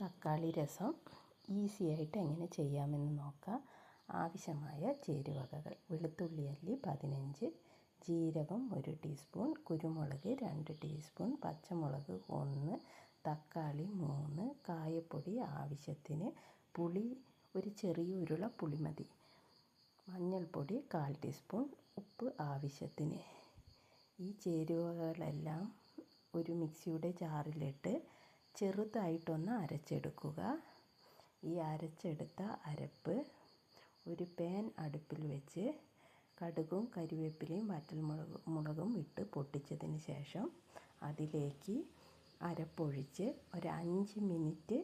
തക്കാളി രസം ഈസി ആയിട്ട് എങ്ങനെ ചെയ്യാമെന്ന് നോക്കാം. ആവശ്യമായ ചേരുവകകൾ: വെളുത്തുള്ളി അല്ലി 15, ജീരകം 1 ടീസ്പൂൺ, കുരുമുളക് 2 ടീസ്പൂൺ, പച്ചമുളക് 1, തക്കാളി 3, കായപ്പൊടി ആവശ്യത്തിന്, പുളി ഒരു ചെറിയ ഉരുള പുളി മതി, മഞ്ഞൾപ്പൊടി 1/4 ടീസ്പൂൺ, ഉപ്പ് ആവശ്യത്തിന്. ഈ ചേരുവകളെല്ലാം ഒരു മിക്സിയുടെ ജാറിലിട്ട് ചെറുതായിട്ടൊന്ന് അരച്ചെടുക്കുക. ഈ അരച്ചെടുത്ത അരപ്പ് ഒരു പാൻ അടുപ്പിൽ വെച്ച് കടുകും കരിവേപ്പിലയും വറ്റൽമുളകും ഇട്ട് പൊട്ടിച്ചതിന് ശേഷം അതിലേക്ക് അരപ്പൊഴിച്ച് ഒരു 5 മിനിറ്റ്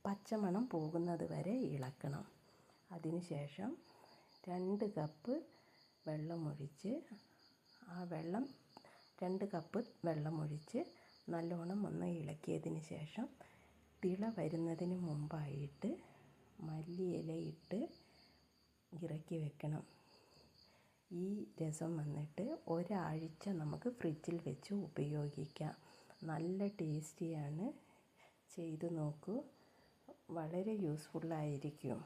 പച്ചമണം പോകുന്നത് വരെ ഇളക്കണം. അതിനുശേഷം 2 കപ്പ് വെള്ളമൊഴിച്ച് 2 കപ്പ് വെള്ളമൊഴിച്ച് നല്ലോണം ഒന്ന് ഇളക്കിയതിന് ശേഷം തിള വരുന്നതിന് മുമ്പായിട്ട് മല്ലിയിലയിട്ട് ഇറക്കി വെക്കണം. ഈ രസം വന്നിട്ട് ഒരാഴ്ച നമുക്ക് ഫ്രിഡ്ജിൽ വെച്ച് ഉപയോഗിക്കാം. നല്ല ടേസ്റ്റിയാണ്. ചെയ്തു നോക്കൂ, വളരെ യൂസ്ഫുള്ളായിരിക്കും.